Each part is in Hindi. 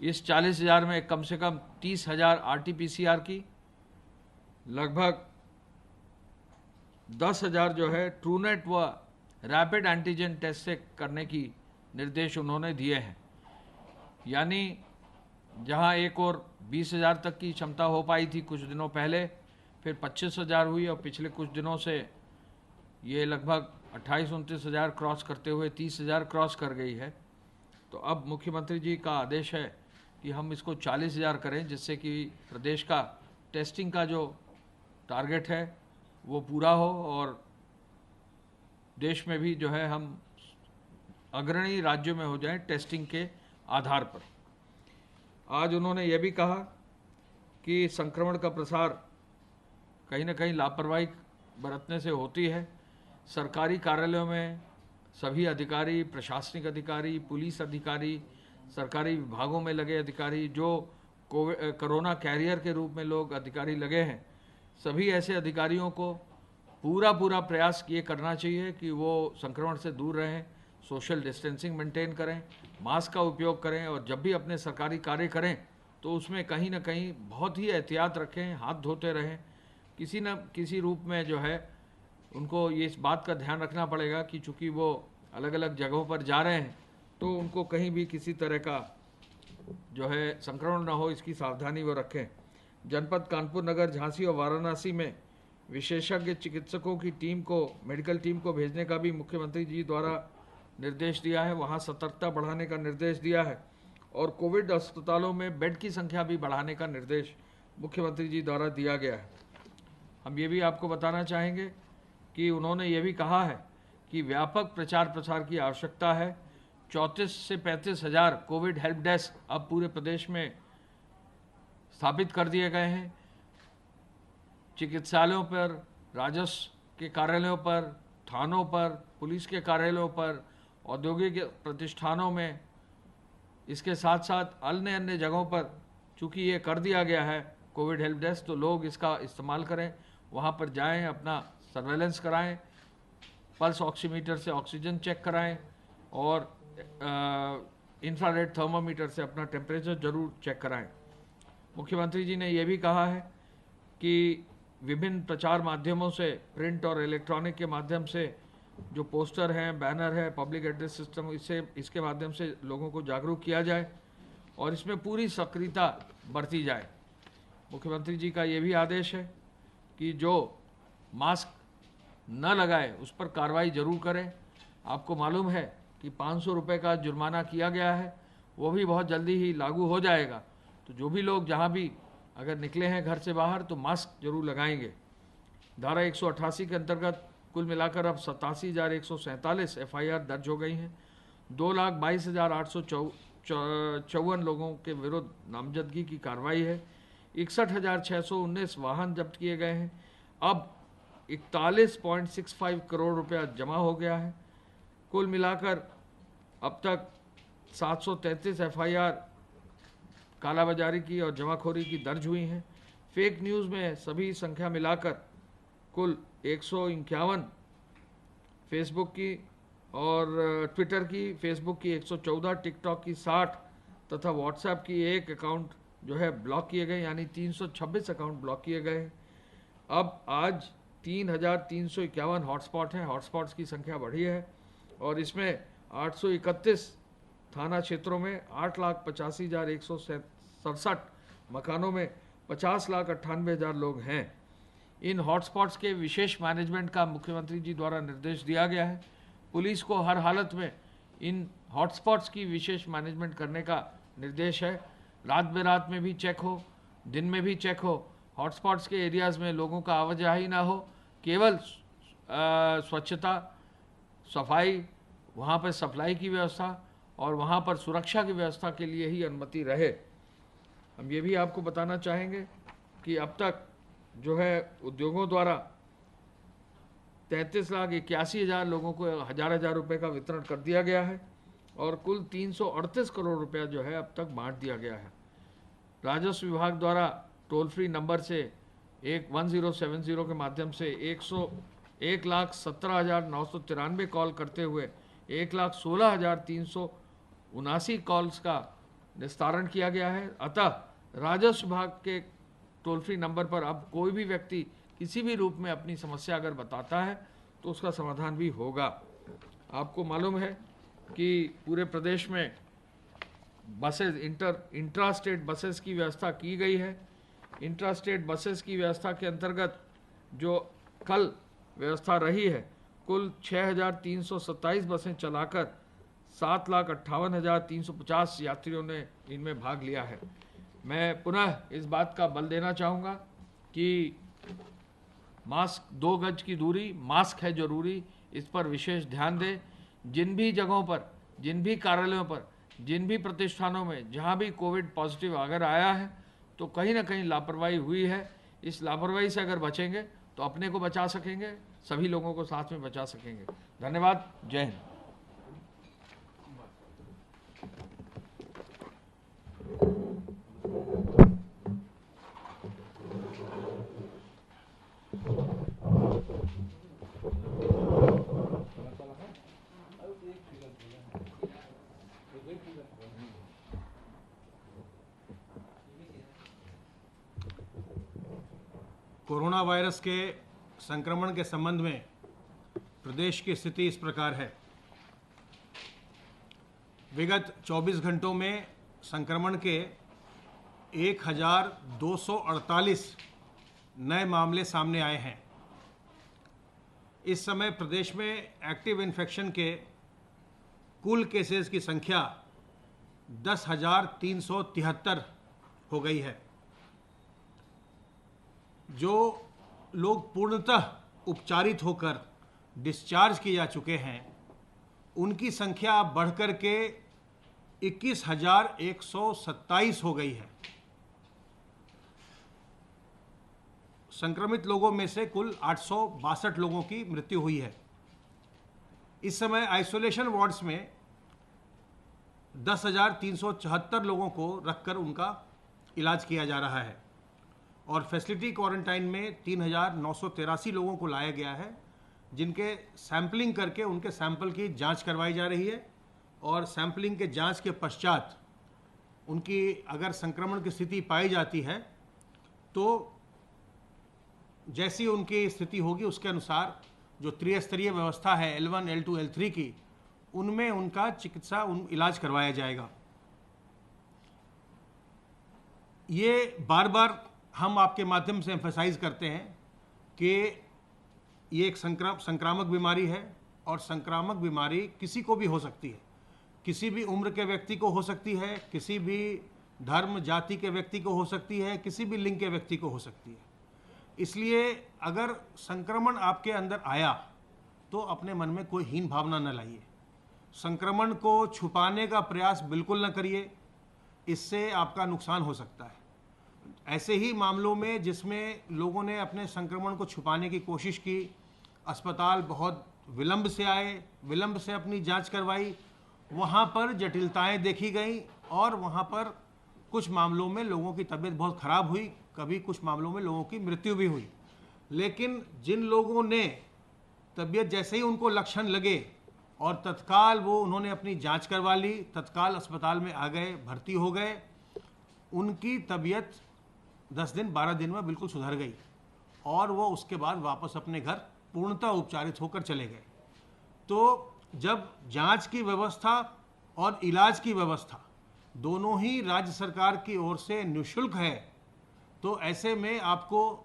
इस 40,000 में कम से कम 30,000 RT-PCR की, लगभग 10,000 जो है ट्रूनेट व रैपिड एंटीजन टेस्ट से करने की निर्देश उन्होंने दिए हैं। यानी जहां एक और 20,000 तक की क्षमता हो पाई थी कुछ दिनों पहले, फिर 25,000 हुई और पिछले कुछ दिनों से ये लगभग 28-29,000 क्रॉस करते हुए 30,000 क्रॉस कर गई है। तो अब मुख्यमंत्री जी का आदेश है कि हम इसको 40,000 करें, जिससे कि प्रदेश का टेस्टिंग का जो टारगेट है वो पूरा हो और देश में भी जो है हम अग्रणी राज्यों में हो जाएं टेस्टिंग के आधार पर। आज उन्होंने ये भी कहा कि संक्रमण का प्रसार कहीं ना कहीं लापरवाही बरतने से होती है। सरकारी कार्यालयों में सभी अधिकारी, प्रशासनिक अधिकारी, पुलिस अधिकारी, सरकारी विभागों में लगे अधिकारी, जो कोरोना कैरियर के रूप में लोग अधिकारी लगे हैं, सभी ऐसे अधिकारियों को पूरा प्रयास ये करना चाहिए कि वो संक्रमण से दूर रहें, सोशल डिस्टेंसिंग मेंटेन करें, मास्क का उपयोग करें और जब भी अपने सरकारी कार्य करें तो उसमें कहीं ना कहीं बहुत ही एहतियात रखें, हाथ धोते रहें। किसी न किसी रूप में जो है उनको ये इस बात का ध्यान रखना पड़ेगा कि चूँकि वो अलग अलग जगहों पर जा रहे हैं तो उनको कहीं भी किसी तरह का जो है संक्रमण न हो, इसकी सावधानी वो रखें। जनपद कानपुर नगर, झांसी और वाराणसी में विशेषज्ञ चिकित्सकों की टीम को, मेडिकल टीम को भेजने का भी मुख्यमंत्री जी द्वारा निर्देश दिया है। वहाँ सतर्कता बढ़ाने का निर्देश दिया है और कोविड अस्पतालों में बेड की संख्या भी बढ़ाने का निर्देश मुख्यमंत्री जी द्वारा दिया गया है। हम ये भी आपको बताना चाहेंगे कि उन्होंने ये भी कहा है कि व्यापक प्रचार प्रसार की आवश्यकता है। 34 से 35,000 कोविड हेल्प डेस्क अब पूरे प्रदेश में स्थापित कर दिए गए हैं। चिकित्सालयों पर, राजस्व के कार्यालयों पर, थानों पर, पुलिस के कार्यालयों पर, औद्योगिक प्रतिष्ठानों में, इसके साथ साथ अन्य जगहों पर चूँकि ये कर दिया गया है कोविड हेल्प डेस्क, तो लोग इसका इस्तेमाल करें, वहाँ पर जाएं, अपना सर्वेलेंस कराएं, पल्स ऑक्सीमीटर से ऑक्सीजन चेक कराएं और इंफ्रारेड थर्मामीटर से अपना टेम्परेचर जरूर चेक कराएं। मुख्यमंत्री जी ने यह भी कहा है कि विभिन्न प्रचार माध्यमों से, प्रिंट और इलेक्ट्रॉनिक के माध्यम से जो पोस्टर हैं, बैनर है, पब्लिक एड्रेस सिस्टम, इसके माध्यम से लोगों को जागरूक किया जाए और इसमें पूरी सक्रियता बरती जाए। मुख्यमंत्री जी का ये भी आदेश है कि जो मास्क न लगाए उस पर कार्रवाई जरूर करें। आपको मालूम है कि 500 रुपये का जुर्माना किया गया है, वो भी बहुत जल्दी ही लागू हो जाएगा। तो जो भी लोग जहाँ भी अगर निकले हैं घर से बाहर तो मास्क जरूर लगाएंगे। धारा 188 के अंतर्गत कुल मिलाकर अब 87,147 FIR दर्ज हो गई हैं। 2,22,854 लोगों के विरुद्ध नामजदगी की कार्रवाई है। 61,619 वाहन जब्त किए गए हैं। अब 41.65 करोड़ रुपया जमा हो गया है। कुल मिलाकर अब तक 733 FIR कालाबाजारी की और जमाखोरी की दर्ज हुई हैं। फेक न्यूज़ में सभी संख्या मिलाकर कुल 151 फेसबुक की और ट्विटर की, फेसबुक की 114, टिकटॉक की 60 तथा व्हाट्सएप की एक अकाउंट जो है ब्लॉक किए गए, यानी 326 अकाउंट ब्लॉक किए गए हैं। अब आज 3,351 हॉटस्पॉट हैं। हॉटस्पॉट्स की संख्या बढ़ी है और इसमें 831 थाना क्षेत्रों में 8,85,167 मकानों में 50,98,000 लोग हैं। इन हॉटस्पॉट्स के विशेष मैनेजमेंट का मुख्यमंत्री जी द्वारा निर्देश दिया गया है। पुलिस को हर हालत में इन हॉटस्पॉट्स की विशेष मैनेजमेंट करने का निर्देश है। रात बेरात में भी चेक हो, दिन में भी चेक हो, हॉटस्पॉट्स के एरियाज़ में लोगों का आवाजाही ना हो, केवल स्वच्छता, सफाई, वहाँ पर सप्लाई की व्यवस्था और वहाँ पर सुरक्षा की व्यवस्था के लिए ही अनुमति रहे। हम ये भी आपको बताना चाहेंगे कि अब तक जो है उद्योगों द्वारा 33,81,000 लोगों को हजार रुपये का वितरण कर दिया गया है और कुल 338 करोड़ रुपया जो है अब तक बांट दिया गया है। राजस्व विभाग द्वारा टोल फ्री नंबर से 1070 के माध्यम से 1,17,993 कॉल करते हुए 1,16,379 कॉल्स का निस्तारण किया गया है। अतः राजस्व विभाग के टोल फ्री नंबर पर अब कोई भी व्यक्ति किसी भी रूप में अपनी समस्या अगर बताता है तो उसका समाधान भी होगा। आपको मालूम है कि पूरे प्रदेश में बसेस इंट्रा स्टेट बसेस की व्यवस्था की गई है। इंट्रा स्टेट बसेस की व्यवस्था के अंतर्गत जो कल व्यवस्था रही है, कुल 6,327 बसें चलाकर 7,58,350 यात्रियों ने इनमें भाग लिया है। मैं पुनः इस बात का बल देना चाहूँगा कि मास्क, 2 गज की दूरी, मास्क है जरूरी, इस पर विशेष ध्यान दें। जिन भी जगहों पर, जिन भी कार्यालयों पर, जिन भी प्रतिष्ठानों में जहां भी कोविड पॉजिटिव अगर आया है तो कहीं ना कहीं लापरवाही हुई है। इस लापरवाही से अगर बचेंगे तो अपने को बचा सकेंगे, सभी लोगों को साथ में बचा सकेंगे। धन्यवाद। जय हिंद। कोरोना वायरस के संक्रमण के संबंध में प्रदेश की स्थिति इस प्रकार है। विगत 24 घंटों में संक्रमण के 1,248 नए मामले सामने आए हैं। इस समय प्रदेश में एक्टिव इन्फेक्शन के कुल केसेस की संख्या 10,373 हो गई है। जो लोग पूर्णतः उपचारित होकर डिस्चार्ज किए जा चुके हैं, उनकी संख्या अब बढ़कर के 21,127 हो गई है। संक्रमित लोगों में से कुल 862 लोगों की मृत्यु हुई है। इस समय आइसोलेशन वार्ड्स में 10,374 लोगों को रखकर उनका इलाज किया जा रहा है और फैसिलिटी क्वारंटाइन में 3,983 लोगों को लाया गया है, जिनके सैंपलिंग करके उनके सैंपल की जांच करवाई जा रही है और सैंपलिंग के जांच के पश्चात उनकी अगर संक्रमण की स्थिति पाई जाती है तो जैसी उनकी स्थिति होगी उसके अनुसार जो त्रिस्तरीय व्यवस्था है L1, L2, L3 की, उनमें उनका चिकित्सा इलाज करवाया जाएगा। ये बार बार हम आपके माध्यम से एम्फसाइज करते हैं कि ये एक संक्रामक बीमारी है और संक्रामक बीमारी किसी को भी हो सकती है, किसी भी उम्र के व्यक्ति को हो सकती है, किसी भी धर्म जाति के व्यक्ति को हो सकती है, किसी भी लिंग के व्यक्ति को हो सकती है। इसलिए अगर संक्रमण आपके अंदर आया तो अपने मन में कोई हीन भावना न लाइए। संक्रमण को छुपाने का प्रयास बिल्कुल न करिए, इससे आपका नुकसान हो सकता है। ऐसे ही मामलों में जिसमें लोगों ने अपने संक्रमण को छुपाने की कोशिश की, अस्पताल बहुत विलंब से आए, विलंब से अपनी जांच करवाई, वहाँ पर जटिलताएं देखी गई और वहाँ पर कुछ मामलों में लोगों की तबीयत बहुत ख़राब हुई, कभी कुछ मामलों में लोगों की मृत्यु भी हुई। लेकिन जिन लोगों ने तबीयत जैसे ही उनको लक्षण लगे और तत्काल उन्होंने अपनी जांच करवा ली, तत्काल अस्पताल में आ गए, भर्ती हो गए, उनकी तबीयत 10 दिन 12 दिन में बिल्कुल सुधर गई और वो उसके बाद वापस अपने घर पूर्णतः उपचारित होकर चले गए। तो जब जांच की व्यवस्था और इलाज की व्यवस्था दोनों ही राज्य सरकार की ओर से निःशुल्क है, तो ऐसे में आपको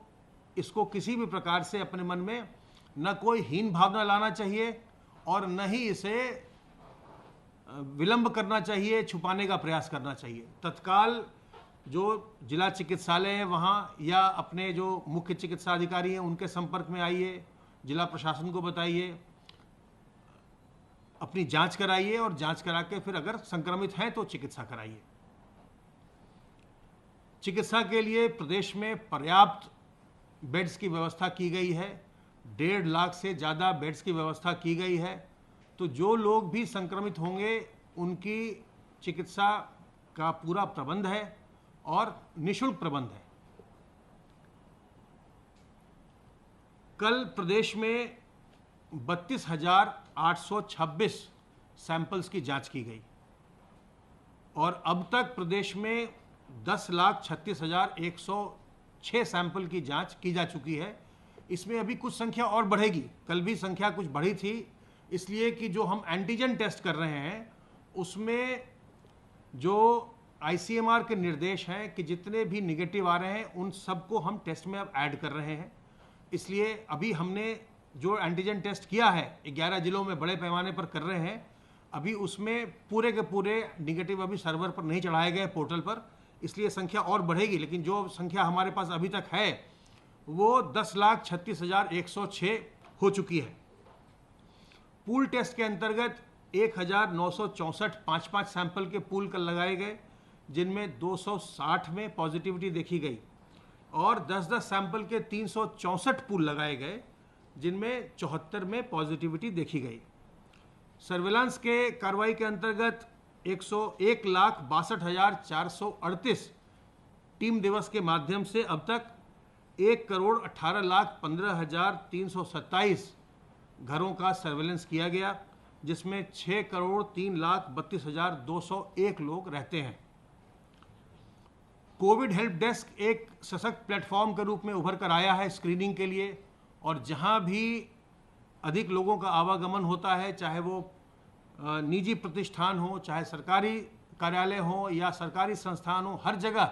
इसको किसी भी प्रकार से अपने मन में न कोई हीन भावना लाना चाहिए और न ही इसे विलंब करना चाहिए, छुपाने का प्रयास करना चाहिए। तत्काल जो जिला चिकित्सालय है वहाँ या अपने जो मुख्य चिकित्सा अधिकारी हैं उनके संपर्क में आइए, जिला प्रशासन को बताइए, अपनी जांच कराइए और जांच करा के फिर अगर संक्रमित हैं तो चिकित्सा कराइए। चिकित्सा के लिए प्रदेश में पर्याप्त बेड्स की व्यवस्था की गई है, 1.5 लाख से ज़्यादा बेड्स की व्यवस्था की गई है। तो जो लोग भी संक्रमित होंगे उनकी चिकित्सा का पूरा प्रबंध है और निःशुल्क प्रबंध है। कल प्रदेश में 32,826 सैंपल्स की जांच की गई। और अब तक प्रदेश में 10,36,106 सैंपल की जांच की जा चुकी है। इसमें अभी कुछ संख्या और बढ़ेगी, कल भी संख्या कुछ बढ़ी थी, इसलिए कि जो हम एंटीजन टेस्ट कर रहे हैं उसमें जो आईसीएमआर के निर्देश हैं कि जितने भी निगेटिव आ रहे हैं उन सबको हम टेस्ट में अब ऐड कर रहे हैं। इसलिए अभी हमने जो एंटीजन टेस्ट किया है 11 जिलों में बड़े पैमाने पर कर रहे हैं, अभी उसमें पूरे के पूरे निगेटिव अभी सर्वर पर नहीं चढ़ाए गए पोर्टल पर, इसलिए संख्या और बढ़ेगी। लेकिन जो संख्या हमारे पास अभी तक है वो 10,36,106 हो चुकी है। पूल टेस्ट के अंतर्गत 1,964 5-5 सैंपल के पूल कल लगाए गए, जिनमें 260 में पॉजिटिविटी देखी गई, और 10-10 सैंपल के 364 पूल लगाए गए, जिनमें 74 में पॉजिटिविटी देखी गई। सर्विलांस के कार्रवाई के अंतर्गत 1,62,438 टीम दिवस के माध्यम से अब तक 1,18,15,327 घरों का सर्वेलेंस किया गया, जिसमें 6,03,32,201 लोग रहते हैं। कोविड हेल्प डेस्क एक सशक्त प्लेटफॉर्म के रूप में उभर कर आया है स्क्रीनिंग के लिए, और जहां भी अधिक लोगों का आवागमन होता है, चाहे वो निजी प्रतिष्ठान हो, चाहे सरकारी कार्यालय हो या सरकारी संस्थान हो, हर जगह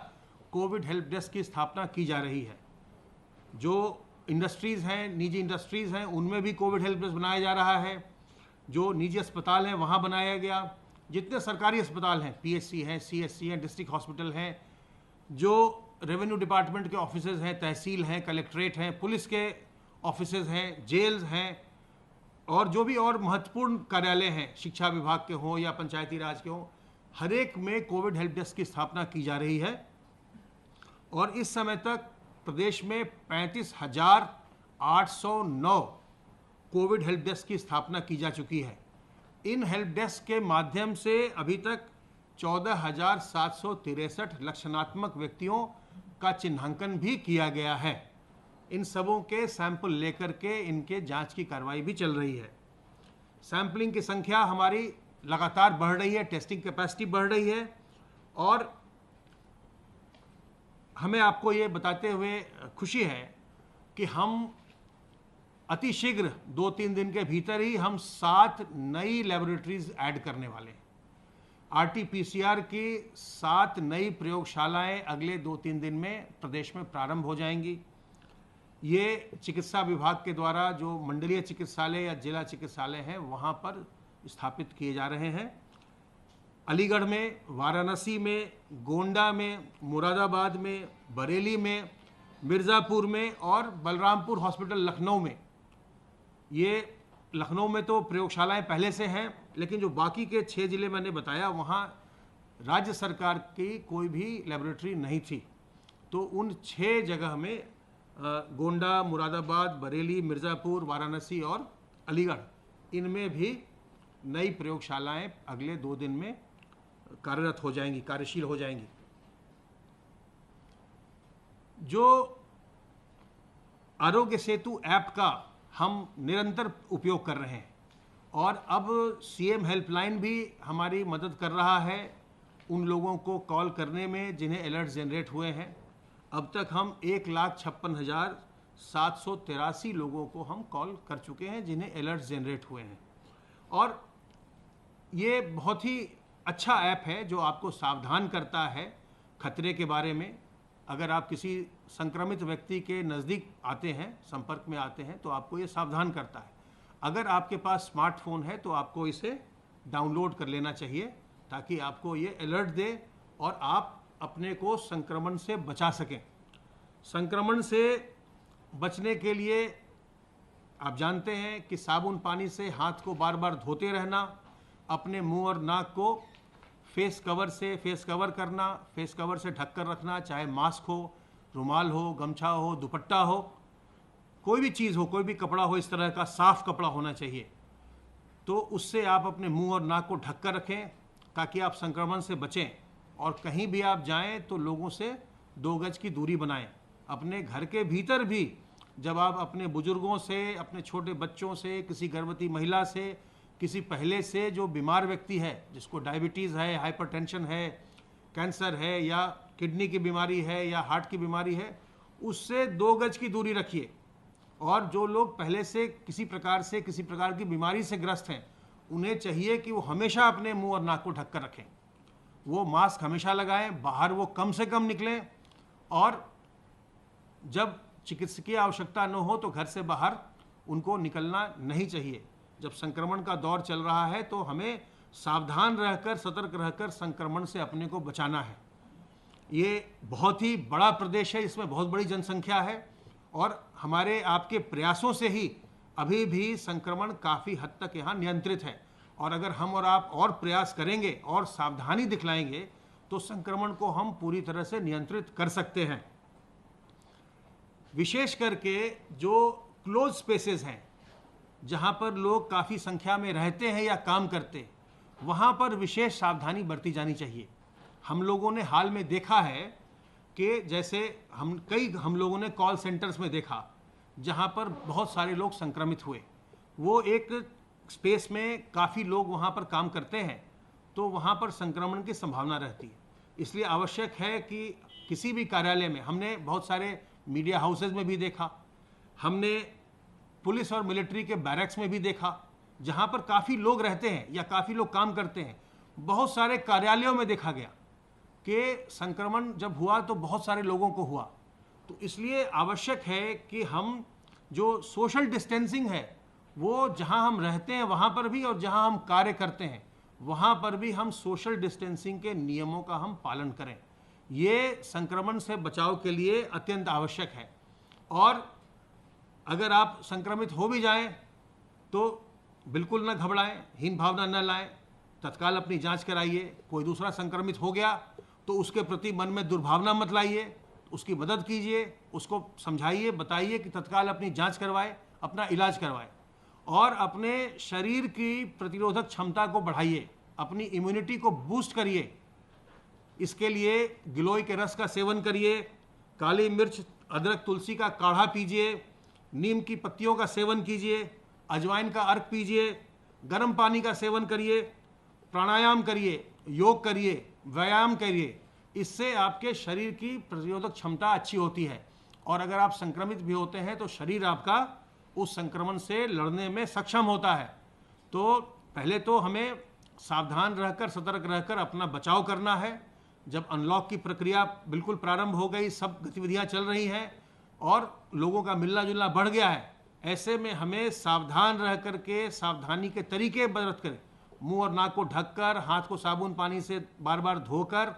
कोविड हेल्प डेस्क की स्थापना की जा रही है। जो इंडस्ट्रीज़ हैं, निजी इंडस्ट्रीज़ हैं, उनमें भी कोविड हेल्प डेस्क बनाया जा रहा है। जो निजी अस्पताल हैं वहाँ बनाया गया। जितने सरकारी अस्पताल हैं, पीएचसी हैं, सीएचसी हैं, डिस्ट्रिक्ट हॉस्पिटल हैं, जो रेवेन्यू डिपार्टमेंट के ऑफिसेज हैं, तहसील हैं, कलेक्ट्रेट हैं, पुलिस के ऑफिसेज हैं, जेल्स हैं, और जो भी और महत्वपूर्ण कार्यालय हैं, शिक्षा विभाग के हों या पंचायती राज के हों, हर एक में कोविड हेल्प डेस्क की स्थापना की जा रही है। और इस समय तक प्रदेश में 35,809 कोविड हेल्प डेस्क की स्थापना की जा चुकी है। इन हेल्प डेस्क के माध्यम से अभी तक 14,763 लक्षणात्मक व्यक्तियों का चिन्हांकन भी किया गया है। इन सबों के सैंपल लेकर के इनके जांच की कार्रवाई भी चल रही है। सैंपलिंग की संख्या हमारी लगातार बढ़ रही है, टेस्टिंग कैपेसिटी बढ़ रही है, और हमें आपको ये बताते हुए खुशी है कि हम अति शीघ्र 2-3 दिन के भीतर ही हम 7 नई लेबोरेटरीज ऐड करने वाले हैं। RT-PCR की 7 नई प्रयोगशालाएं अगले 2-3 दिन में प्रदेश में प्रारंभ हो जाएंगी। ये चिकित्सा विभाग के द्वारा जो मंडलीय चिकित्सालय या जिला चिकित्सालय हैं वहाँ पर स्थापित किए जा रहे हैं। अलीगढ़ में, वाराणसी में, गोंडा में, मुरादाबाद में, बरेली में, मिर्ज़ापुर में और बलरामपुर हॉस्पिटल लखनऊ में। ये लखनऊ में तो प्रयोगशालाएं पहले से हैं, लेकिन जो बाकी के 6 जिले मैंने बताया वहाँ राज्य सरकार की कोई भी लेबोरेटरी नहीं थी। तो उन 6 जगह में गोंडा, मुरादाबाद, बरेली, मिर्ज़ापुर, वाराणसी और अलीगढ़, इनमें भी नई प्रयोगशालाएं अगले 2 दिन में कार्यरत हो जाएंगी, कार्यशील हो जाएंगी। जो आरोग्य सेतु ऐप का हम निरंतर उपयोग कर रहे हैं, और अब सीएम हेल्पलाइन भी हमारी मदद कर रहा है उन लोगों को कॉल करने में जिन्हें अलर्ट जनरेट हुए हैं। अब तक हम 1,56,783 लोगों को हम कॉल कर चुके हैं जिन्हें अलर्ट जनरेट हुए हैं। और ये बहुत ही अच्छा ऐप है जो आपको सावधान करता है खतरे के बारे में। अगर आप किसी संक्रमित व्यक्ति के नज़दीक आते हैं, संपर्क में आते हैं, तो आपको ये सावधान करता है। अगर आपके पास स्मार्टफोन है तो आपको इसे डाउनलोड कर लेना चाहिए, ताकि आपको ये अलर्ट दे और आप अपने को संक्रमण से बचा सकें। संक्रमण से बचने के लिए आप जानते हैं कि साबुन पानी से हाथ को बार बार धोते रहना, अपने मुंह और नाक को फेस कवर करना, फेस कवर से ढक कर रखना, चाहे मास्क हो, रुमाल हो, गमछा हो, दुपट्टा हो, कोई भी चीज़ हो, कोई भी कपड़ा हो, इस तरह का साफ कपड़ा होना चाहिए। तो उससे आप अपने मुंह और नाक को ढक कर रखें ताकि आप संक्रमण से बचें। और कहीं भी आप जाएं तो लोगों से 2 गज की दूरी बनाएं। अपने घर के भीतर भी जब आप अपने बुजुर्गों से, अपने छोटे बच्चों से, किसी गर्भवती महिला से, किसी पहले से जो बीमार व्यक्ति है, जिसको डायबिटीज़ है, हाइपरटेंशन है, कैंसर है, या किडनी की बीमारी है, या हार्ट की बीमारी है, उससे 2 गज की दूरी रखिए। और जो लोग पहले से किसी प्रकार की बीमारी से ग्रस्त हैं, उन्हें चाहिए कि वो हमेशा अपने मुंह और नाक को ढक कर रखें। वो मास्क हमेशा लगाएं, बाहर वो कम से कम निकलें, और जब चिकित्सकीय आवश्यकता न हो तो घर से बाहर उनको निकलना नहीं चाहिए। जब संक्रमण का दौर चल रहा है तो हमें सावधान रहकर, सतर्क रहकर संक्रमण से अपने को बचाना है। ये बहुत ही बड़ा प्रदेश है, इसमें बहुत बड़ी जनसंख्या है, और हमारे आपके प्रयासों से ही अभी भी संक्रमण काफ़ी हद तक यहाँ नियंत्रित है। और अगर हम और आप और प्रयास करेंगे और सावधानी दिखलाएंगे तो संक्रमण को हम पूरी तरह से नियंत्रित कर सकते हैं। विशेष करके जो क्लोज स्पेसेस हैं, जहाँ पर लोग काफ़ी संख्या में रहते हैं या काम करते, वहाँ पर विशेष सावधानी बरती जानी चाहिए। हम लोगों ने हाल में देखा है कि जैसे हम लोगों ने कॉल सेंटर्स में देखा जहाँ पर बहुत सारे लोग संक्रमित हुए। वो एक स्पेस में काफ़ी लोग वहाँ पर काम करते हैं, तो वहाँ पर संक्रमण की संभावना रहती है। इसलिए आवश्यक है कि किसी भी कार्यालय में, हमने बहुत सारे मीडिया हाउसेज में भी देखा, हमने पुलिस और मिलिट्री के बैरक्स में भी देखा, जहाँ पर काफ़ी लोग रहते हैं या काफ़ी लोग काम करते हैं। बहुत सारे कार्यालयों में देखा गया कि संक्रमण जब हुआ तो बहुत सारे लोगों को हुआ। तो इसलिए आवश्यक है कि हम जो सोशल डिस्टेंसिंग है, वो जहां हम रहते हैं वहां पर भी, और जहां हम कार्य करते हैं वहां पर भी हम सोशल डिस्टेंसिंग के नियमों का हम पालन करें। ये संक्रमण से बचाव के लिए अत्यंत आवश्यक है। और अगर आप संक्रमित हो भी जाएं तो बिल्कुल न घबराएं, हीन भावना न लाएं, तत्काल अपनी जांच कराइए। कोई दूसरा संक्रमित हो गया तो उसके प्रति मन में दुर्भावना मत लाइए, उसकी मदद कीजिए, उसको समझाइए, बताइए कि तत्काल अपनी जांच करवाए, अपना इलाज करवाए, और अपने शरीर की प्रतिरोधक क्षमता को बढ़ाइए, अपनी इम्यूनिटी को बूस्ट करिए। इसके लिए गिलोय के रस का सेवन करिए, काली मिर्च, अदरक, तुलसी का काढ़ा पीजिए, नीम की पत्तियों का सेवन कीजिए, अजवाइन का अर्क पीजिए, गर्म पानी का सेवन करिए, प्राणायाम करिए, योग करिए, व्यायाम करिए। इससे आपके शरीर की प्रतिरोधक क्षमता अच्छी होती है, और अगर आप संक्रमित भी होते हैं तो शरीर आपका उस संक्रमण से लड़ने में सक्षम होता है। तो पहले तो हमें सावधान रहकर, सतर्क रहकर अपना बचाव करना है। जब अनलॉक की प्रक्रिया बिल्कुल प्रारंभ हो गई, सब गतिविधियां चल रही हैं और लोगों का मिलना जुलना बढ़ गया है, ऐसे में हमें सावधान रह करके, सावधानी के तरीके बरत कर, मुंह और नाक को ढककर, हाथ को साबुन पानी से बार बार धोकर,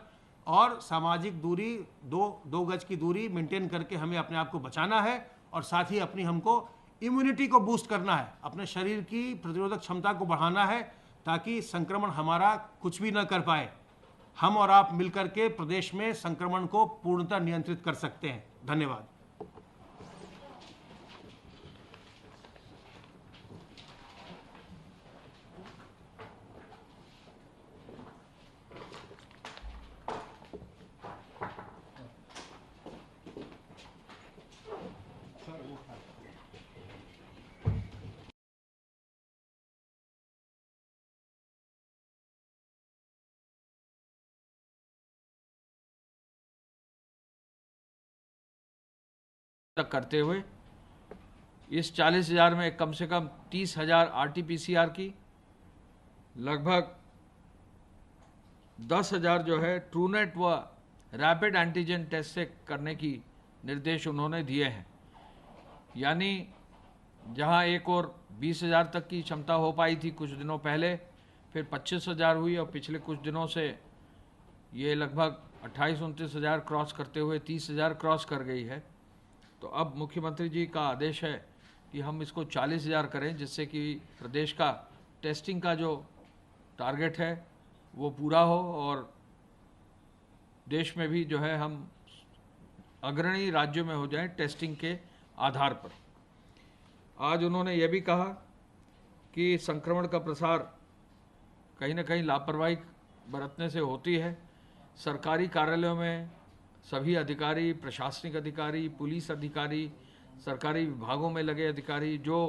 और सामाजिक दूरी, दो गज की दूरी मेंटेन करके हमें अपने आप को बचाना है। और साथ ही अपनी हमको इम्यूनिटी को बूस्ट करना है, अपने शरीर की प्रतिरोधक क्षमता को बढ़ाना है, ताकि संक्रमण हमारा कुछ भी न कर पाए। हम और आप मिलकर के प्रदेश में संक्रमण को पूर्णतः नियंत्रित कर सकते हैं। धन्यवाद। तक करते हुए इस 40,000 में कम से कम 30,000 RT-PCR की, लगभग 10,000 जो है ट्रूनेट व रैपिड एंटीजन टेस्ट से करने की निर्देश उन्होंने दिए हैं। यानी जहां एक और 20,000 तक की क्षमता हो पाई थी कुछ दिनों पहले, फिर 25,000 हुई, और पिछले कुछ दिनों से ये लगभग 28-29,000 क्रॉस करते हुए 30,000 क्रॉस कर गई है। तो अब मुख्यमंत्री जी का आदेश है कि हम इसको 40,000 करें, जिससे कि प्रदेश का टेस्टिंग का जो टारगेट है वो पूरा हो, और देश में भी जो है हम अग्रणी राज्यों में हो जाएं टेस्टिंग के आधार पर। आज उन्होंने ये भी कहा कि संक्रमण का प्रसार कहीं ना कहीं लापरवाही बरतने से होती है। सरकारी कार्यालयों में सभी अधिकारी, प्रशासनिक अधिकारी, पुलिस अधिकारी, सरकारी विभागों में लगे अधिकारी जो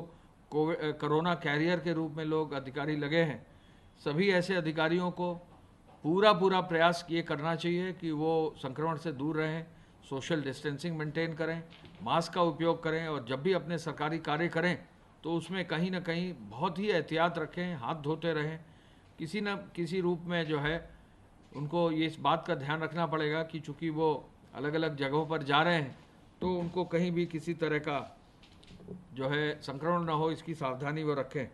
कोरोना कैरियर के रूप में लोग अधिकारी लगे हैं, सभी ऐसे अधिकारियों को पूरा प्रयास ये करना चाहिए कि वो संक्रमण से दूर रहें, सोशल डिस्टेंसिंग मेंटेन करें, मास्क का उपयोग करें और जब भी अपने सरकारी कार्य करें तो उसमें कहीं ना कहीं बहुत ही एहतियात रखें, हाथ धोते रहें। किसी न किसी रूप में जो है उनको ये इस बात का ध्यान रखना पड़ेगा कि चूँकि वो अलग अलग जगहों पर जा रहे हैं तो उनको कहीं भी किसी तरह का जो है संक्रमण न हो, इसकी सावधानी वो रखें।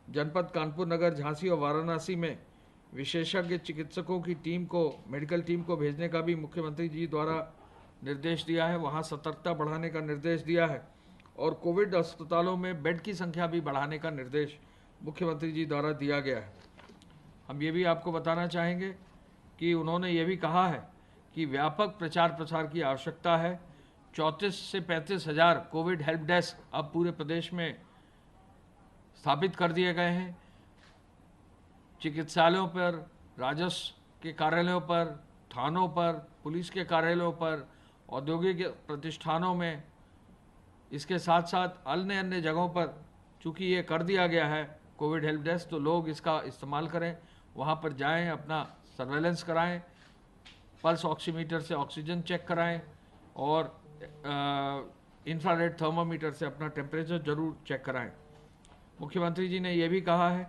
जनपद कानपुर नगर, झांसी और वाराणसी में विशेषज्ञ चिकित्सकों की टीम को, मेडिकल टीम को भेजने का भी मुख्यमंत्री जी द्वारा निर्देश दिया है। वहां सतर्कता बढ़ाने का निर्देश दिया है और कोविड अस्पतालों में बेड की संख्या भी बढ़ाने का निर्देश मुख्यमंत्री जी द्वारा दिया गया है। हम ये भी आपको बताना चाहेंगे कि उन्होंने ये भी कहा है कि व्यापक प्रचार प्रसार की आवश्यकता है। 34 से 35 हज़ार कोविड हेल्प डेस्क अब पूरे प्रदेश में स्थापित कर दिए गए हैं। चिकित्सालयों पर, राजस्व के कार्यालयों पर, थानों पर, पुलिस के कार्यालयों पर, औद्योगिक प्रतिष्ठानों में, इसके साथ साथ अन्य जगहों पर चूँकि ये कर दिया गया है कोविड हेल्प डेस्क, तो लोग इसका इस्तेमाल करें, वहाँ पर जाएं, अपना सर्वेलेंस कराएं, पल्स ऑक्सीमीटर से ऑक्सीजन चेक कराएं और इंफ्रारेड थर्मामीटर से अपना टेम्परेचर जरूर चेक कराएं। मुख्यमंत्री जी ने यह भी कहा है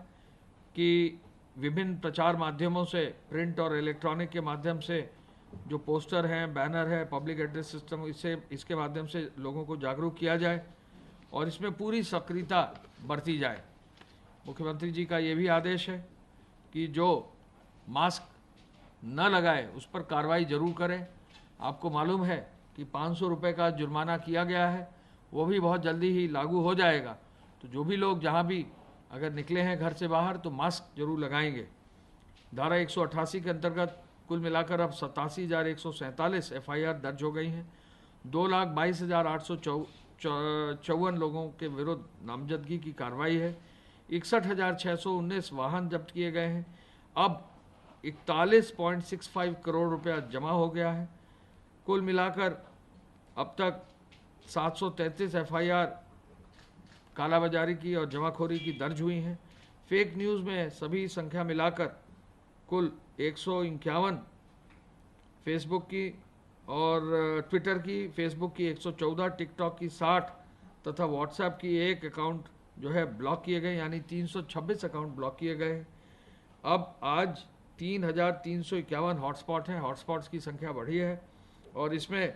कि विभिन्न प्रचार माध्यमों से, प्रिंट और इलेक्ट्रॉनिक के माध्यम से जो पोस्टर हैं, बैनर है, पब्लिक एड्रेस सिस्टम, इसके माध्यम से लोगों को जागरूक किया जाए और इसमें पूरी सक्रियता बरती जाए। मुख्यमंत्री जी का ये भी आदेश है कि जो मास्क न लगाए उस पर कार्रवाई जरूर करें। आपको मालूम है कि 500 रुपये का जुर्माना किया गया है, वो भी बहुत जल्दी ही लागू हो जाएगा। तो जो भी लोग जहाँ भी अगर निकले हैं घर से बाहर तो मास्क जरूर लगाएंगे। धारा 188 के अंतर्गत कुल मिलाकर अब 87,147 FIR दर्ज हो गई हैं। 2,22,854 लोगों के विरुद्ध नामजदगी की कार्रवाई है। 61,619 वाहन जब्त किए गए हैं। अब 41.65 करोड़ रुपया जमा हो गया है। कुल मिलाकर अब तक 733 FIR कालाबाजारी की और जमाखोरी की दर्ज हुई हैं। फेक न्यूज़ में सभी संख्या मिलाकर कुल 151 फेसबुक की और ट्विटर की, फेसबुक की 114, टिकटॉक की 60 तथा व्हाट्सएप की 1 अकाउंट जो है ब्लॉक किए गए, यानी 326 अकाउंट ब्लॉक किए गए हैं। अब आज 3,351 हॉटस्पॉट हैं। हॉटस्पॉट्स की संख्या बढ़ी है और इसमें